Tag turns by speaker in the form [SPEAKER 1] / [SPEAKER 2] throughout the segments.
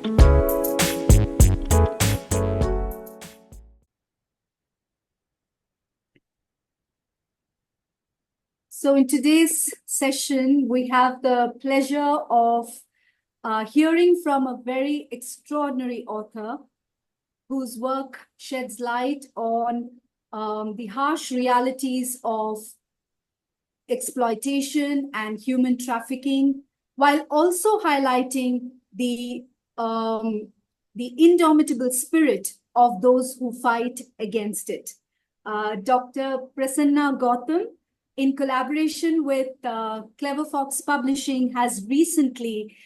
[SPEAKER 1] So in today's session, we have the pleasure of hearing from a very extraordinary author whose work sheds light on the harsh realities of exploitation and human trafficking, while also highlighting the indomitable spirit of those who fight against it. Dr. Prasanna Gautam, in collaboration with Clever Fox Publishing, has recently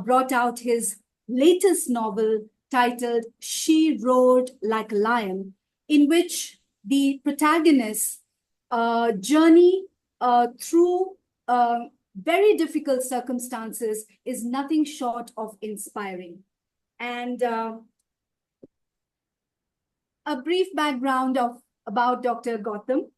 [SPEAKER 1] brought out his latest novel titled She Roared Like a Lion, in which the protagonist's journey through very difficult circumstances is nothing short of inspiring. And a brief background about Dr. Gautam.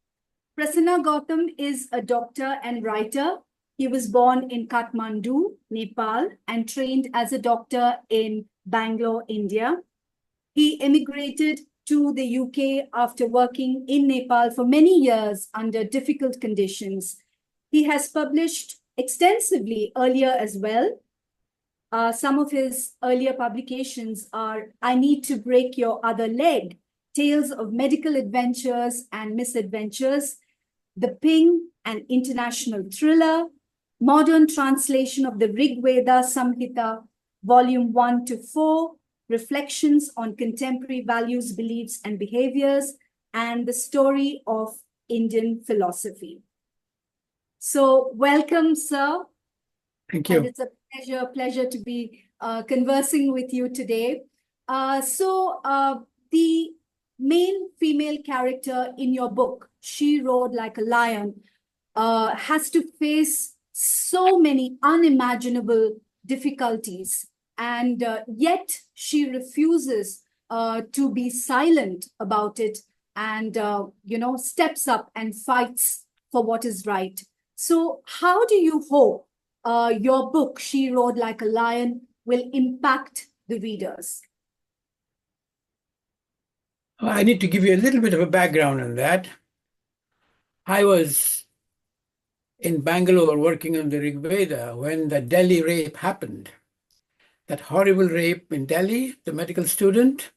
[SPEAKER 1] Prasanna Gautam is a doctor and writer. He was born in Kathmandu, Nepal, and trained as a doctor in Bangalore, India. He emigrated to the UK after working in Nepal for many years under difficult conditions. He has published extensively earlier as well. Some of his earlier publications are I Need to Break Your Other Leg, Tales of Medical Adventures and Misadventures, The Ping, an international thriller, modern translation of the Rig Veda Samhita, Volume 1 to 4, Reflections on Contemporary Values, Beliefs, and Behaviors, and The Story of Indian Philosophy. So welcome, sir.
[SPEAKER 2] Thank you.
[SPEAKER 1] And it's a pleasure to be conversing with you today. The main female character in your book, She Roared Like a Lion, has to face so many unimaginable difficulties, and yet she refuses to be silent about it, and steps up and fights for what is right. So how do you hope your book, She Roared Like a Lion, will impact the readers?
[SPEAKER 2] I need to give you a little bit of a background on that. I was in Bangalore working on the Rig Veda when the Delhi rape happened. That horrible rape in Delhi, the medical student.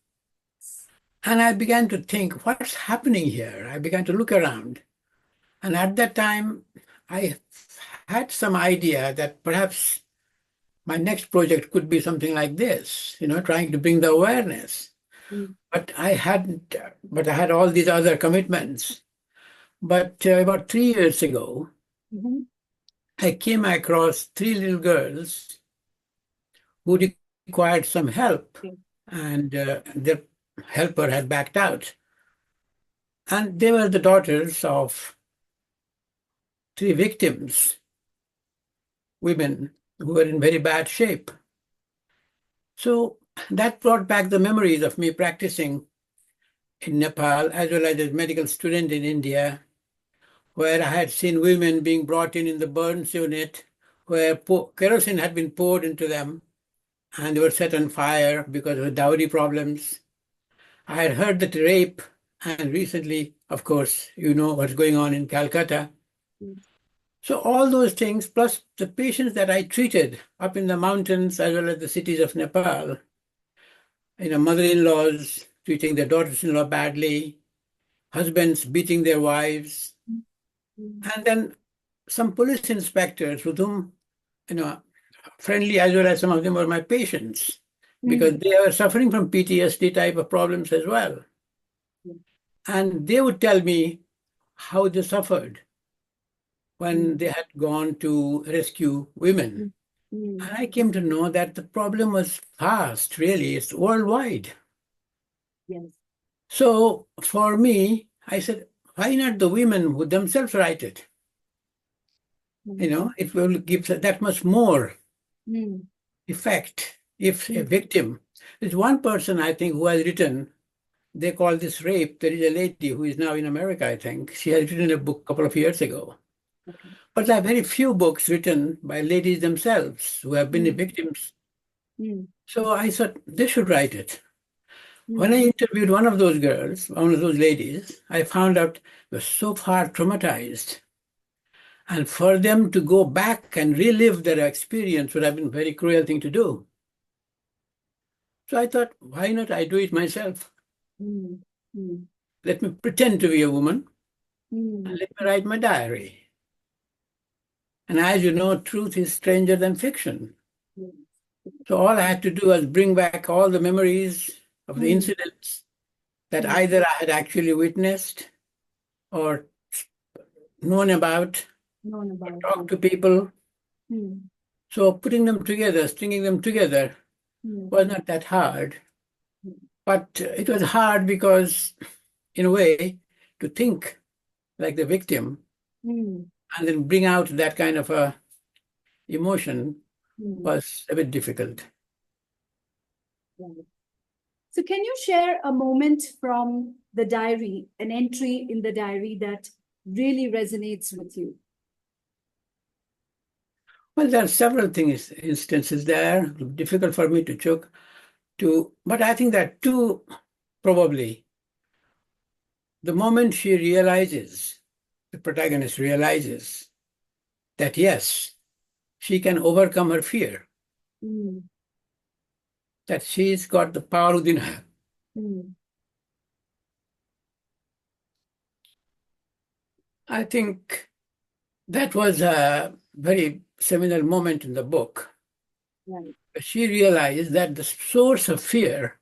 [SPEAKER 2] And I began to think, what's happening here? I began to look around. And at that time, I had some idea that perhaps my next project could be something like this, trying to bring the awareness. But I had all these other commitments. But about 3 years ago, I came across 3 little girls who required some help, and their helper had backed out. And they were the daughters of 3 victims, women who were in very bad shape. So that brought back the memories of me practicing in Nepal, as well as a medical student in India, where I had seen women being brought in the burns unit, where kerosene had been poured into them, and they were set on fire because of dowry problems. I had heard that rape, and recently, of course, you know what's going on in Calcutta. So all those things, plus the patients that I treated up in the mountains as well as the cities of Nepal, mother-in-laws treating their daughters-in-law badly, husbands beating their wives, and then some police inspectors with whom, friendly as well as some of them were my patients, because they were suffering from PTSD type of problems as well. And they would tell me how they suffered when they had gone to rescue women. And I came to know that the problem was vast, really. It's worldwide.
[SPEAKER 1] Yes.
[SPEAKER 2] So for me, I said, why not the women who themselves write it? It will give that much more effect if a victim. There's one person, I think, who has written, they call this rape. There is a lady who is now in America, I think. She has written a book a couple of years ago. But there are very few books written by ladies themselves who have been the victims
[SPEAKER 1] Mm.
[SPEAKER 2] So I thought they should write it. When I
[SPEAKER 1] Mm.
[SPEAKER 2] interviewed one of those girls, one of those ladies, I found out they were so far traumatized. And for them to go back and relive their experience would have been a very cruel thing to do. So I thought, why not I do it myself?
[SPEAKER 1] Mm. Mm.
[SPEAKER 2] Let me pretend to be a woman and
[SPEAKER 1] Mm.
[SPEAKER 2] let me write my diary. And as you know, truth is stranger than fiction.
[SPEAKER 1] Mm.
[SPEAKER 2] So all I had to do was bring back all the memories of the
[SPEAKER 1] Mm.
[SPEAKER 2] incidents that
[SPEAKER 1] Mm.
[SPEAKER 2] either I had actually witnessed or known about
[SPEAKER 1] Known
[SPEAKER 2] or
[SPEAKER 1] about.
[SPEAKER 2] talked to people.
[SPEAKER 1] Mm.
[SPEAKER 2] So putting them together, stringing them together
[SPEAKER 1] Mm.
[SPEAKER 2] was not that hard.
[SPEAKER 1] Mm.
[SPEAKER 2] But it was hard because, in a way, to think like the victim
[SPEAKER 1] Mm.
[SPEAKER 2] and then bring out that kind of a emotion
[SPEAKER 1] Mm.
[SPEAKER 2] was a bit difficult.
[SPEAKER 1] Right. So can you share a moment from the diary, an entry in the diary that really resonates with you?
[SPEAKER 2] Well, there are several things, instances there, difficult for me to choke to, but I think that two probably. The moment she realizes, the protagonist realizes that yes, she can overcome her fear,
[SPEAKER 1] Mm.
[SPEAKER 2] that she's got the power within her.
[SPEAKER 1] Mm.
[SPEAKER 2] I think that was a very seminal moment in the book.
[SPEAKER 1] Right.
[SPEAKER 2] She realized that the source of fear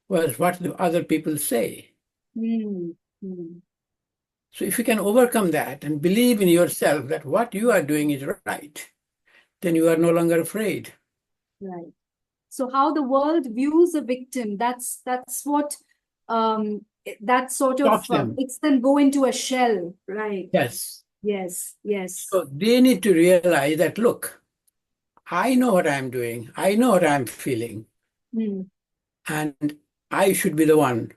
[SPEAKER 2] was what the other people say.
[SPEAKER 1] Mm. Mm.
[SPEAKER 2] So if you can overcome that and believe in yourself that what you are doing is right, then you are no longer afraid.
[SPEAKER 1] Right. So how the world views a victim, that's what that sort of
[SPEAKER 2] Stops them.
[SPEAKER 1] makes them go into a shell, right?
[SPEAKER 2] Yes.
[SPEAKER 1] Yes, yes.
[SPEAKER 2] So they need to realize that, look, I know what I'm doing. I know what I'm feeling.
[SPEAKER 1] Mm.
[SPEAKER 2] And I should be the one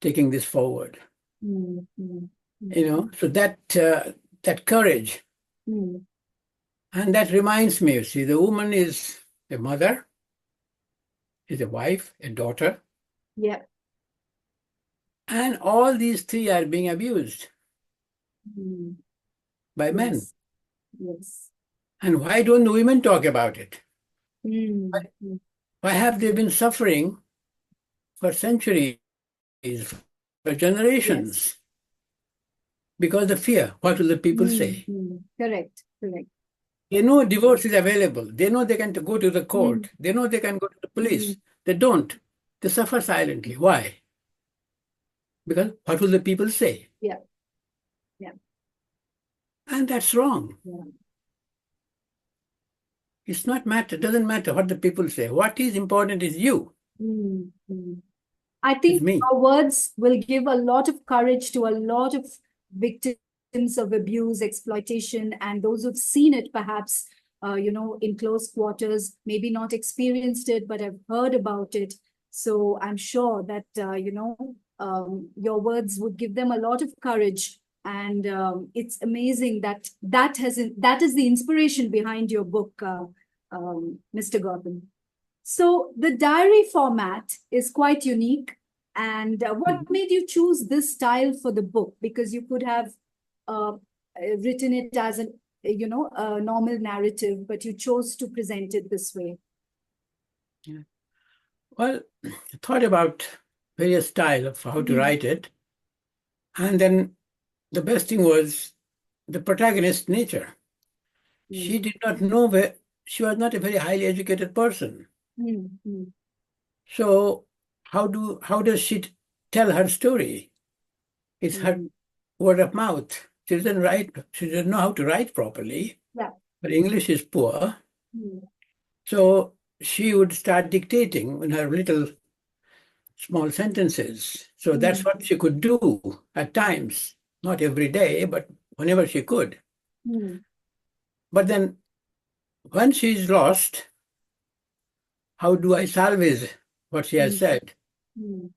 [SPEAKER 2] taking this forward.
[SPEAKER 1] Mm. Mm.
[SPEAKER 2] So that courage.
[SPEAKER 1] Mm.
[SPEAKER 2] And that reminds me, you see, the woman is a mother, is a wife, a daughter,
[SPEAKER 1] Yeah.
[SPEAKER 2] and all these three are being abused
[SPEAKER 1] Mm.
[SPEAKER 2] by men.
[SPEAKER 1] Yes, yes.
[SPEAKER 2] And why don't the women talk about it?
[SPEAKER 1] Mm. Mm.
[SPEAKER 2] Why have they been suffering for centuries, for
[SPEAKER 1] Yes.
[SPEAKER 2] generations? Because of fear. What will the people
[SPEAKER 1] Mm.
[SPEAKER 2] say?
[SPEAKER 1] Mm. Correct, correct.
[SPEAKER 2] They know divorce is available. They know they can go to the
[SPEAKER 1] Mm.
[SPEAKER 2] court. They know they can go to the
[SPEAKER 1] Mm.
[SPEAKER 2] police. They don't. They suffer silently. Why? Because what will the people say?
[SPEAKER 1] Yeah, yeah,
[SPEAKER 2] And that's wrong.
[SPEAKER 1] yeah.
[SPEAKER 2] It's not matter. Doesn't matter what the people say. What is important is you.
[SPEAKER 1] Mm. Mm. I
[SPEAKER 2] Is
[SPEAKER 1] think
[SPEAKER 2] me.
[SPEAKER 1] our words will give a lot of courage to a lot of victims of abuse, exploitation, and those who've seen it perhaps, in close quarters, maybe not experienced it, but have heard about it. So I'm sure that, your words would give them a lot of courage. And it's amazing that that is the inspiration behind your book, Mr. Gautam. So the diary format is quite unique. And what made you choose this style for the book? Because you could have uh, written it as a normal narrative, but you chose to present it this way.
[SPEAKER 2] Yeah. Well, I thought about various style of how to
[SPEAKER 1] Mm.
[SPEAKER 2] write it. And then the best thing was the protagonist's nature.
[SPEAKER 1] Mm.
[SPEAKER 2] She did not know where, she was not a very highly educated person.
[SPEAKER 1] Mm. Mm.
[SPEAKER 2] So how does she tell her story? It's her
[SPEAKER 1] Mm.
[SPEAKER 2] word of mouth. She doesn't write, she doesn't know how to write properly.
[SPEAKER 1] Yeah.
[SPEAKER 2] Her English is poor.
[SPEAKER 1] Mm.
[SPEAKER 2] So she would start dictating in her little small sentences. So that's
[SPEAKER 1] Mm.
[SPEAKER 2] what she could do at times, not every day, but whenever she could.
[SPEAKER 1] Mm.
[SPEAKER 2] But then when she's lost, how do I salvage what she has
[SPEAKER 1] Mm.
[SPEAKER 2] said?
[SPEAKER 1] Mm.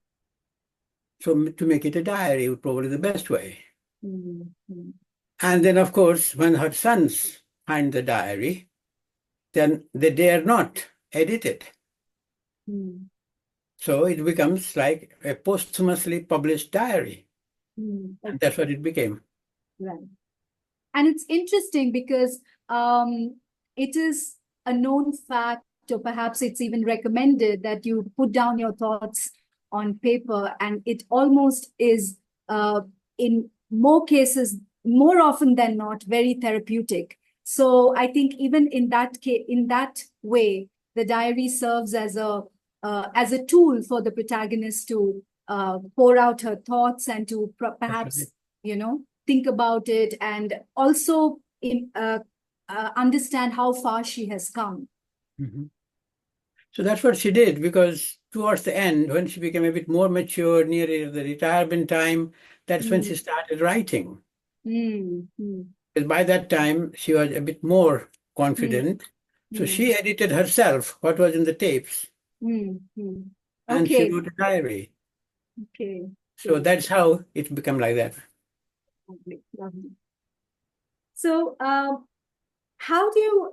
[SPEAKER 2] So to make it a diary would probably be the best way.
[SPEAKER 1] Mm. Mm.
[SPEAKER 2] And then, of course, when her sons find the diary, then they dare not edit it. So it becomes like a posthumously published diary. And that's what it became.
[SPEAKER 1] Right. And it's interesting because it is a known fact, or perhaps it's even recommended, that you put down your thoughts on paper, and it almost is, in more cases, more often than not, very therapeutic. So I think even in that case, in that way, the diary serves as a tool for the protagonist to pour out her thoughts and to perhaps, think about it, and also understand how far she has come.
[SPEAKER 2] So that's what she did, because towards the end, when she became a bit more mature, near the retirement time, that's when she started writing. Because by that time, she was a bit more confident. So she edited herself what was in the tapes. And she wrote a diary. So that's how it became like that.
[SPEAKER 1] Lovely. So how do you,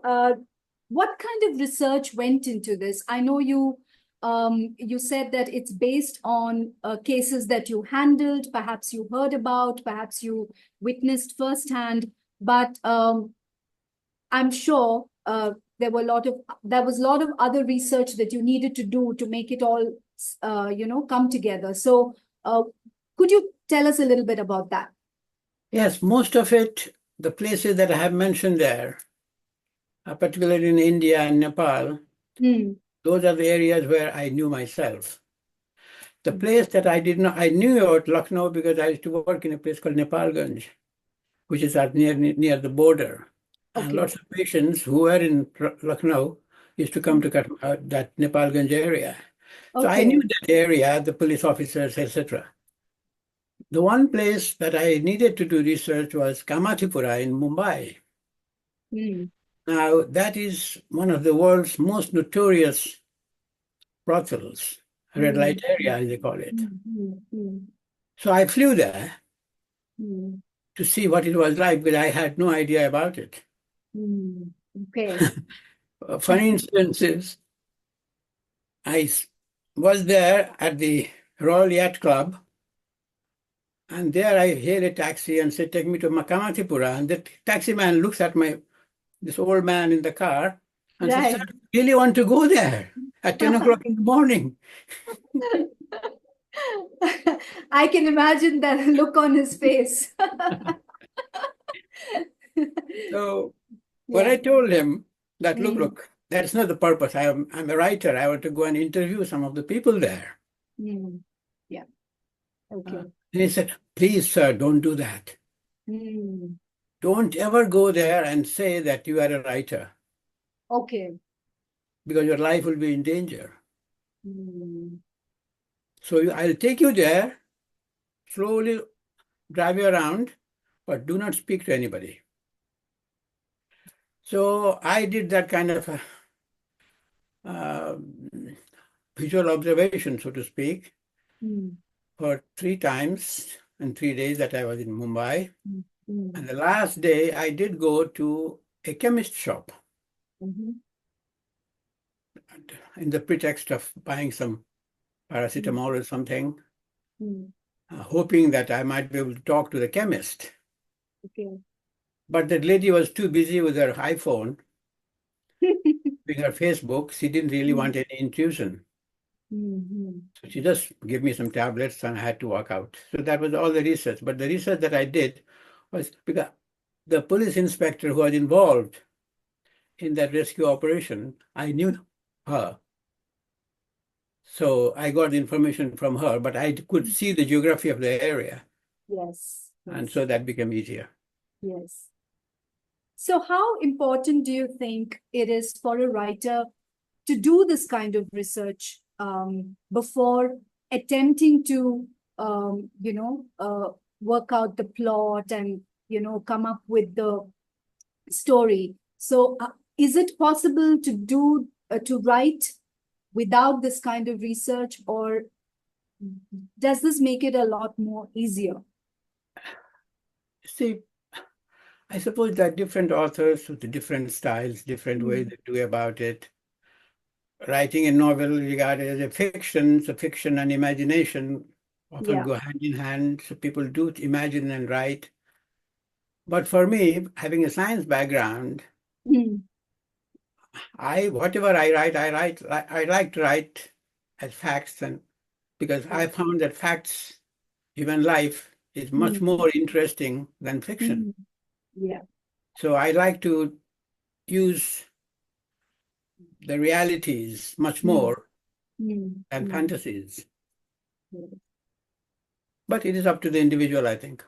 [SPEAKER 1] what kind of research went into this? I know you said that it's based on cases that you handled, perhaps you heard about, perhaps you witnessed firsthand, but I'm sure there was a lot of other research that you needed to do to make it all come together. So could you tell us a little bit about that?
[SPEAKER 2] Yes, most of it, the places that I have mentioned there, particularly in India and Nepal, those are the areas where I knew myself. The place that I did not, I knew about Lucknow because I used to work in a place called Nepalganj, which is near the border. And lots of patients who were in Lucknow used to come to that Nepalganj area. So I knew that area, the police officers, etc. The one place that I needed to do research was Kamathipura in Mumbai. Now, that is one of the world's most notorious brothels, red light area, as they call it. So I flew there to see what it was like, because I had no idea about it. Funny instances, I was there at the Royal Yacht Club, and there I hailed a taxi and said, take me to Kamathipura. And the taxi man looks at this old man in the car and says, sir, you really want to go there at 10 o'clock in the morning?
[SPEAKER 1] I can imagine that look on his face.
[SPEAKER 2] So when I told him that, look, that's not the purpose. I'm a writer. I want to go and interview some of the people there.
[SPEAKER 1] Yeah. Okay.
[SPEAKER 2] And he said, please, sir, don't do that. Don't ever go there and say that you are a writer.
[SPEAKER 1] Okay.
[SPEAKER 2] Because your life will be in danger. So I'll take you there, slowly drive you around, but do not speak to anybody. So I did that kind of visual observation, so to speak, for 3 times in 3 days that I was in Mumbai. And the last day, I did go to a chemist shop in the pretext of buying some paracetamol or something, hoping that I might be able to talk to the chemist. But that lady was too busy with her iPhone, with her Facebook. She didn't really want any intrusion. So she just gave me some tablets and I had to walk out. So that was all the research. But the research that I did was because the police inspector who was involved in that rescue operation, I knew her. So I got the information from her, but I could see the geography of the area.
[SPEAKER 1] Yes.
[SPEAKER 2] And so that became easier.
[SPEAKER 1] Yes. So how important do you think it is for a writer to do this kind of research before attempting to, work out the plot and, come up with the story? So is it possible to write without this kind of research, or does this make it a lot more easier?
[SPEAKER 2] See, I suppose there are different authors with different styles, different ways they do about it. writing a novel regarded as a fiction, so fiction and imagination often
[SPEAKER 1] Yeah.
[SPEAKER 2] go hand in hand. So people do imagine and write. But for me, having a science background,
[SPEAKER 1] Hmm.
[SPEAKER 2] whatever I like to write as facts, and because I
[SPEAKER 1] Right.
[SPEAKER 2] found that facts, human life, is much
[SPEAKER 1] Hmm.
[SPEAKER 2] more interesting than fiction.
[SPEAKER 1] Hmm. Yeah.
[SPEAKER 2] So I like to use the realities much
[SPEAKER 1] Hmm.
[SPEAKER 2] more
[SPEAKER 1] Hmm.
[SPEAKER 2] than
[SPEAKER 1] Hmm.
[SPEAKER 2] fantasies.
[SPEAKER 1] Yeah.
[SPEAKER 2] But it is up to the individual, I think.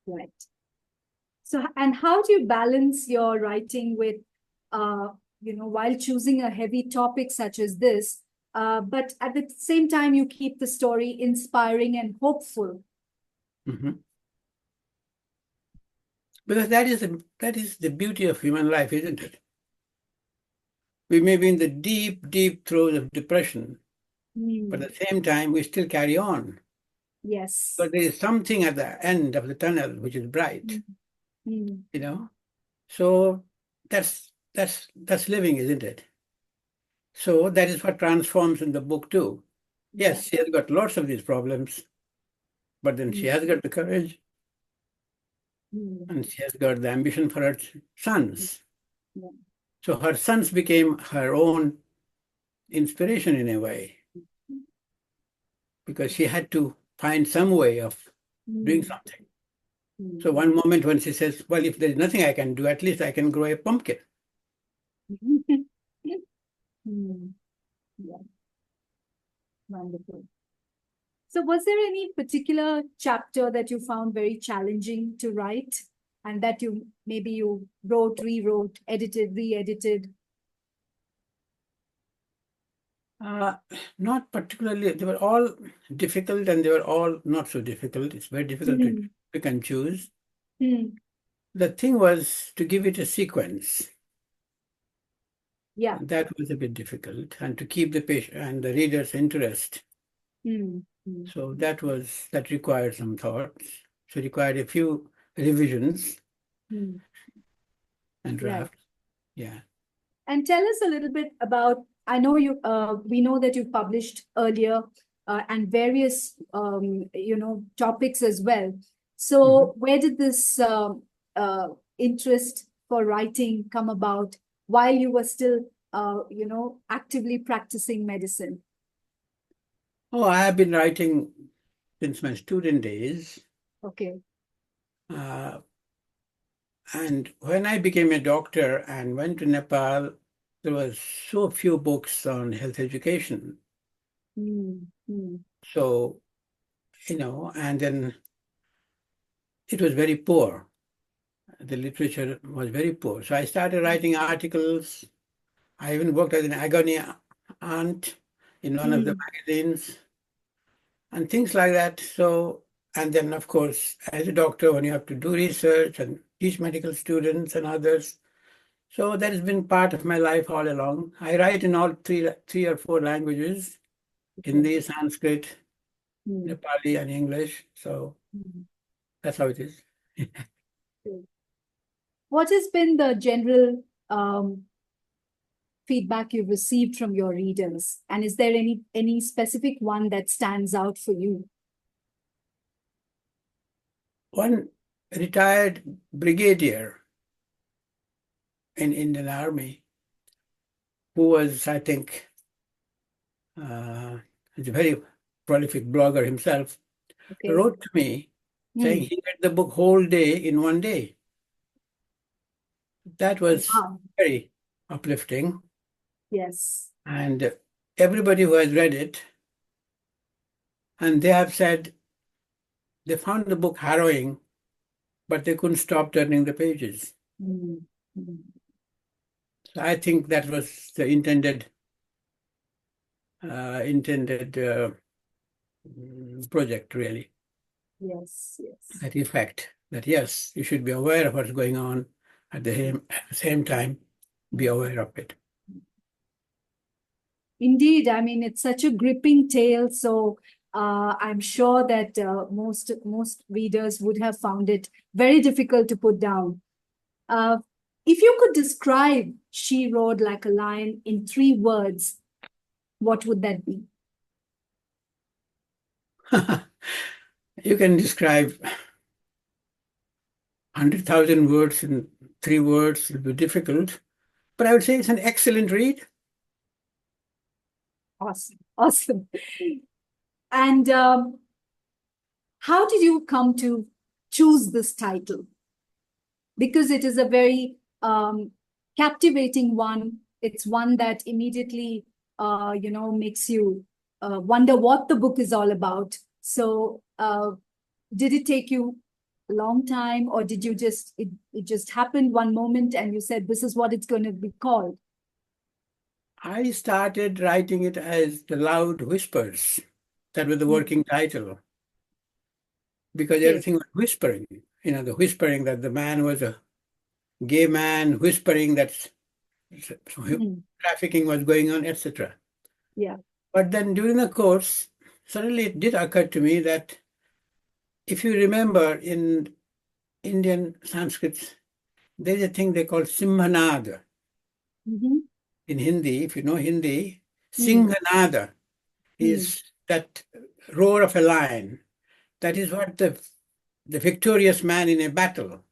[SPEAKER 1] Right. So, and how do you balance your writing with, uh, while choosing a heavy topic such as this, but at the same time, you keep the story inspiring and hopeful?
[SPEAKER 2] Mhm. Because that is the beauty of human life, isn't it? We may be in the deep, deep throes of depression, but
[SPEAKER 1] Hmm.
[SPEAKER 2] at the same time, we still carry on.
[SPEAKER 1] Yes.
[SPEAKER 2] But there is something at the end of the tunnel which is
[SPEAKER 1] Hmm.
[SPEAKER 2] bright,
[SPEAKER 1] Hmm.
[SPEAKER 2] you know? So that's living, isn't it? So that is what transforms in the book too.
[SPEAKER 1] Yeah.
[SPEAKER 2] Yes, she has got lots of these problems, but then she
[SPEAKER 1] Hmm.
[SPEAKER 2] has got the courage
[SPEAKER 1] Hmm.
[SPEAKER 2] and she has got the ambition for her sons.
[SPEAKER 1] Yeah.
[SPEAKER 2] So her sons became her own inspiration in a way, because she had to find some way of doing
[SPEAKER 1] Hmm.
[SPEAKER 2] something. So
[SPEAKER 1] Hmm.
[SPEAKER 2] one moment when she says, well, if there's nothing I can do, at least I can grow a pumpkin.
[SPEAKER 1] Hmm. Yeah. Wonderful. So, was there any particular chapter that you found very challenging to write, and that you wrote, rewrote, edited, re-edited?
[SPEAKER 2] Uh, Not particularly. They were all difficult and they were all not so difficult. It's very difficult to
[SPEAKER 1] Hmm.
[SPEAKER 2] pick and choose.
[SPEAKER 1] Hmm.
[SPEAKER 2] The thing was to give it a sequence.
[SPEAKER 1] Yeah.
[SPEAKER 2] That was a bit difficult, and to keep the patient and the reader's interest.
[SPEAKER 1] Hmm. Hmm.
[SPEAKER 2] So that required some thoughts. So required a few revisions
[SPEAKER 1] Hmm.
[SPEAKER 2] and
[SPEAKER 1] Right.
[SPEAKER 2] drafts. Yeah.
[SPEAKER 1] And tell us a little bit about, I know we know that you published earlier, and various, topics as well.
[SPEAKER 2] Mhm.
[SPEAKER 1] So where did this interest for writing come about while you were still, actively practicing medicine?
[SPEAKER 2] Oh, I have been writing since my student days.
[SPEAKER 1] Okay.
[SPEAKER 2] Uh, and when I became a doctor and went to Nepal, there was so few books on health education.
[SPEAKER 1] Hmm. Hmm.
[SPEAKER 2] So, and then it was very poor. The literature was very poor. So I started writing articles. I even worked as an agony aunt in one of the
[SPEAKER 1] Hmm.
[SPEAKER 2] magazines and things like that. So, and then of course, as a doctor, when you have to do research and teach medical students and others, so that has been part of my life all along. I write in all three or four languages:
[SPEAKER 1] Okay.
[SPEAKER 2] Hindi, Sanskrit,
[SPEAKER 1] Hmm.
[SPEAKER 2] Nepali, and English. So
[SPEAKER 1] Hmm.
[SPEAKER 2] that's how it is.
[SPEAKER 1] Good. What has been the general feedback you've received from your readers? And is there any specific one that stands out for you?
[SPEAKER 2] One retired brigadier in Indian Army, who was, I think, uh, he's a very prolific blogger himself,
[SPEAKER 1] Okay.
[SPEAKER 2] wrote to me saying
[SPEAKER 1] Hmm.
[SPEAKER 2] he read the book whole day in one day. That was
[SPEAKER 1] Wow.
[SPEAKER 2] very uplifting.
[SPEAKER 1] Yes.
[SPEAKER 2] And everybody who has read it, and they have said they found the book harrowing, but they couldn't stop turning the pages.
[SPEAKER 1] Hmm. Hmm.
[SPEAKER 2] So I think that was the intended project, really.
[SPEAKER 1] Yes. Yes.
[SPEAKER 2] That effect that yes, you should be aware of what's going on at the same time, be aware of it.
[SPEAKER 1] Indeed, I mean it's such a gripping tale. So I'm sure that most readers would have found it very difficult to put down. Uh, If you could describe She Roared Like a Lion in 3 words, what would that be?
[SPEAKER 2] You can describe 100,000 words in 3 words. It'll be difficult, but I would say it's an excellent read.
[SPEAKER 1] Awesome. Awesome. And how did you come to choose this title? Because it is a very captivating one. It's one that immediately, makes you wonder what the book is all about. So did it take you a long time, or did you it just happened one moment and you said, this is what it's going to be called?
[SPEAKER 2] I started writing it as The Loud Whispers. That was the working title. Because everything was whispering. The whispering that the man was a gay man, whispering that trafficking was going on, etc.
[SPEAKER 1] Yeah.
[SPEAKER 2] But then during the course, suddenly it did occur to me that if you remember in Indian Sanskrit, there's a thing they call Simhanad. In Hindi, if you know Hindi, Singhanada is that roar of a lion. That is what the victorious man in a battle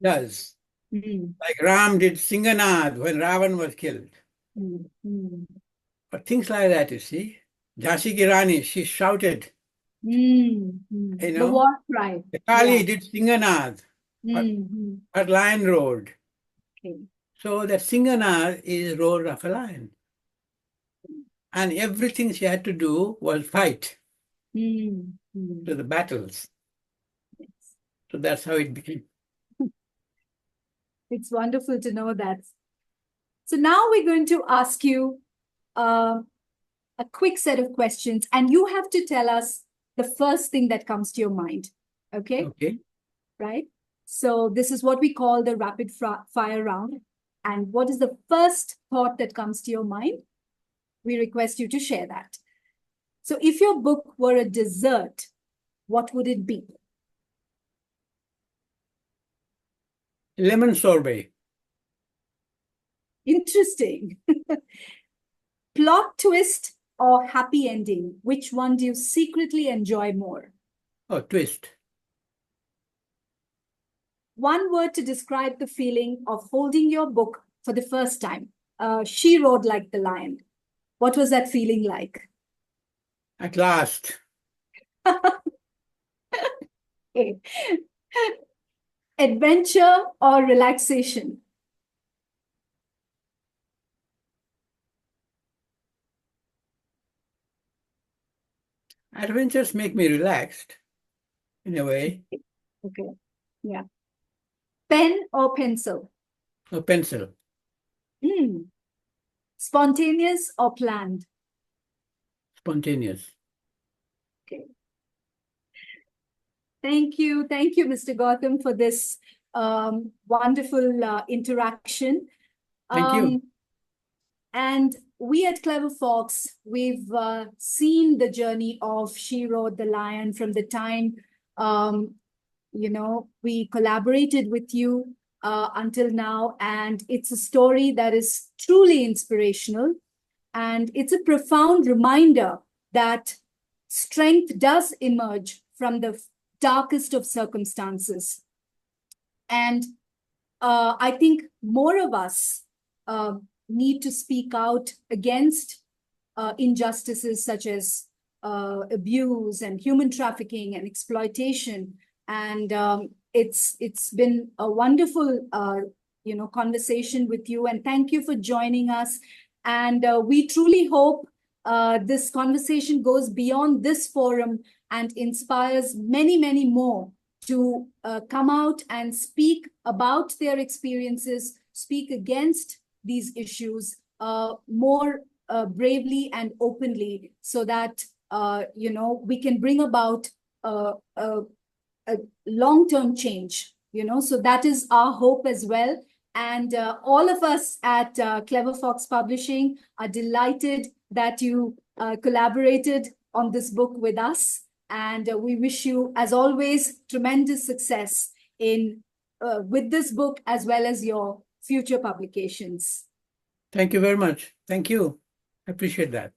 [SPEAKER 2] does. Like Ram did Singhanad when Ravan was killed. But things like that, you see. Jhansi Ki Rani, she shouted.
[SPEAKER 1] The war cry.
[SPEAKER 2] The Kali did Singhanad. Her lion roared. So that Singhanad is roar of a lion. And everything she had to do was fight to the battles. So that's how it became.
[SPEAKER 1] It's wonderful to know that. So now we're going to ask you a quick set of questions, and you have to tell us the first thing that comes to your mind. Okay?
[SPEAKER 2] Okay.
[SPEAKER 1] Right? So this is what we call the rapid fire round. And what is the first thought that comes to your mind? We request you to share that. So if your book were a dessert, what would it be?
[SPEAKER 2] Lemon sorbet.
[SPEAKER 1] Interesting. Plot twist or happy ending? Which one do you secretly enjoy more?
[SPEAKER 2] Oh, twist.
[SPEAKER 1] One word to describe the feeling of holding your book for the first time. She roared like the lion. What was that feeling like?
[SPEAKER 2] At last.
[SPEAKER 1] Okay. Adventure or relaxation?
[SPEAKER 2] Adventures make me relaxed, in a way.
[SPEAKER 1] Okay. Yeah. Pen or pencil?
[SPEAKER 2] No, pencil.
[SPEAKER 1] Spontaneous or planned?
[SPEAKER 2] Spontaneous.
[SPEAKER 1] Okay. Thank you, Mr. Gautam, for this wonderful interaction.
[SPEAKER 2] Thank you.
[SPEAKER 1] And we at Clever Fox, we've seen the journey of She Roared the Lion from the time, we collaborated with you until now. And it's a story that is truly inspirational. And it's a profound reminder that strength does emerge from the darkest of circumstances. And I think more of us need to speak out against injustices such as abuse and human trafficking and exploitation. And it's been a wonderful conversation with you. And thank you for joining us. And we truly hope this conversation goes beyond this forum and inspires many, many more to come out and speak about their experiences, speak against these issues more bravely and openly, so that we can bring about a long-term change. So that is our hope as well. And all of us at Clever Fox Publishing are delighted that you collaborated on this book with us. And we wish you, as always, tremendous success in with this book as well as your future publications.
[SPEAKER 2] Thank you very much. Thank you. I appreciate that.